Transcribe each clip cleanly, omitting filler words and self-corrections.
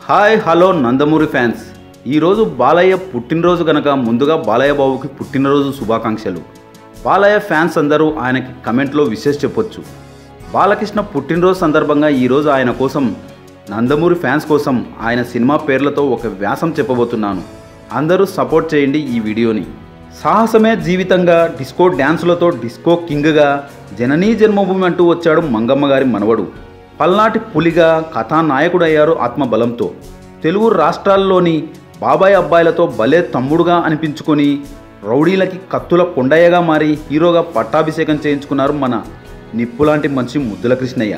Hi hello Nandamuri fans, ఈరోజు బాలయ్య పుట్టినరోజు కనుక ముందుగా బాలయ్య బాబుకి పుట్టినరోజు శుభాకాంక్షలు. బాలయ్య ఫ్యాన్స్ అందరూ ఆయనకి కమెంట్లో విషెస్ చెప్పొచ్చు. బాలకృష్ణ పుట్టినరోజు సందర్భంగా ఈరోజు ఆయన కోసం, నందమూరి ఫ్యాన్స్ కోసం ఆయన సినిమా పేర్లతో ఒక వ్యాసం చెప్పబోతున్నాను. అందరూ సపోర్ట్ చేయండి ఈ వీడియోని. సాహసమే జీవితంగా డిస్కో డ్యాన్సులతో డిస్కో కింగ్గా జననీ జన్మభూమి అంటూ వచ్చాడు మంగమ్మ గారి మనవడు. పల్నాటి పులిగా కథానాయకుడయ్యారు ఆత్మబలంతో. తెలుగు రాష్ట్రాల్లోని బాబాయ్ అబ్బాయిలతో భలే తమ్ముడుగా అనిపించుకొని రౌడీలకి కత్తుల కొండయ్యగా మారి హీరోగా పట్టాభిషేకం చేయించుకున్నారు మన నిప్పులాంటి మనిషి ముద్దుల కృష్ణయ్య.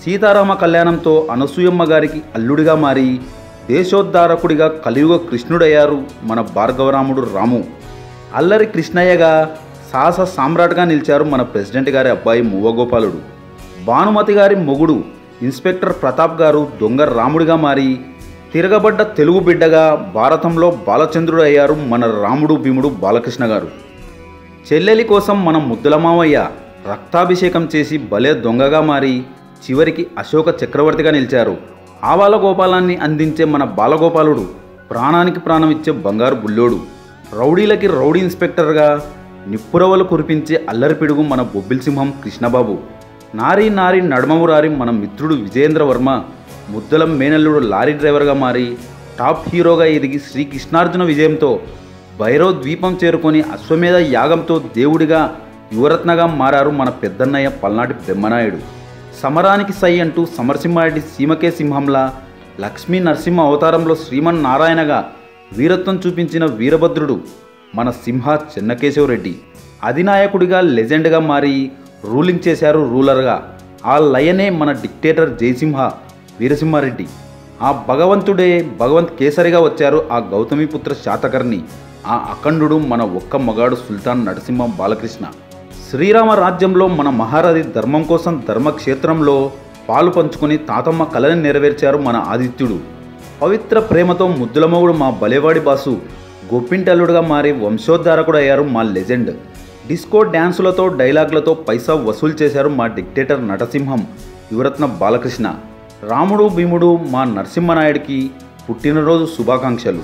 సీతారామ కళ్యాణంతో అనసూయమ్మ గారికి అల్లుడిగా మారి దేశోద్ధారకుడిగా కలియుగ కృష్ణుడయ్యారు మన భార్గవరాముడు రాము. అల్లరి కృష్ణయ్యగా సాహస సామ్రాట్గా నిలిచారు మన ప్రెసిడెంట్ గారి అబ్బాయి మువ్వగోపాలుడు. భానుమతి గారి మొగుడు ఇన్స్పెక్టర్ ప్రతాప్ గారు దొంగ రాముడిగా మారి తిరగబడ్డ తెలుగు బిడ్డగా భారతంలో బాలచంద్రుడు అయ్యారు మన రాముడు భీముడు బాలకృష్ణ గారు. చెల్లెలి కోసం మన ముద్దుల మావయ్య రక్తాభిషేకం చేసి భలే దొంగగా మారి చివరికి అశోక చక్రవర్తిగా నిలిచారు. ఆవాల గోపాలాన్ని అందించే మన బాలగోపాలుడు ప్రాణానికి ప్రాణం ఇచ్చే బంగారు బుల్లోడు. రౌడీలకి రౌడీ ఇన్స్పెక్టర్గా నిప్పురవలు కురిపించే అల్లరి పిడుగు మన బొబ్బిల్ సింహం కృష్ణబాబు. నారీ నారీ నడమమురారి మన మిత్రుడు విజయేంద్ర వర్మ ముద్దలం మేనల్లుడు లారీ డ్రైవర్గా మారి టాప్ హీరోగా ఎదిగి శ్రీకృష్ణార్జున విజయంతో భైరవ్ ద్వీపం చేరుకొని అశ్వమేధ యాగంతో దేవుడిగా యువరత్నగా మారారు మన పెద్దన్నయ్య పల్నాటి బ్రహ్మనాయుడు. సమరానికి సై అంటూ సమరసింహారెడ్డి సీమకే సింహంలా లక్ష్మీ నరసింహ అవతారంలో శ్రీమన్నారాయణగా వీరత్వం చూపించిన వీరభద్రుడు మన సింహ చెన్నకేశవరెడ్డి. అధినాయకుడిగా లెజెండ్గా మారి రూలింగ్ చేశారు రూలర్గా. ఆ లయనే మన డిక్టేటర్ జయసింహ వీరసింహారెడ్డి. ఆ భగవంతుడే భగవంత్ కేసరిగా వచ్చారు ఆ గౌతమిపుత్ర శాతకర్ణి. ఆ అఖండుడు మన ఒక్క మగాడు సుల్తాన్ నరసింహ బాలకృష్ణ. శ్రీరామ రాజ్యంలో మన మహారథి ధర్మం కోసం ధర్మక్షేత్రంలో పాలు పంచుకొని తాతమ్మ కళని నెరవేర్చారు మన ఆదిత్యుడు. పవిత్ర ప్రేమతో ముద్దులమగుడు మా బలేవాడి బాసు గొప్పింటల్లుడుగా మారి వంశోద్ధారకుడు అయ్యారు మా లెజెండ్. డిస్కో డ్యాన్సులతో డైలాగ్లతో పైసా వసూలు చేశారు మా డిక్టేటర్ నటసింహం యువరత్న బాలకృష్ణ. రాముడు భీముడు మా నరసింహనాయుడికి పుట్టినరోజు శుభాకాంక్షలు.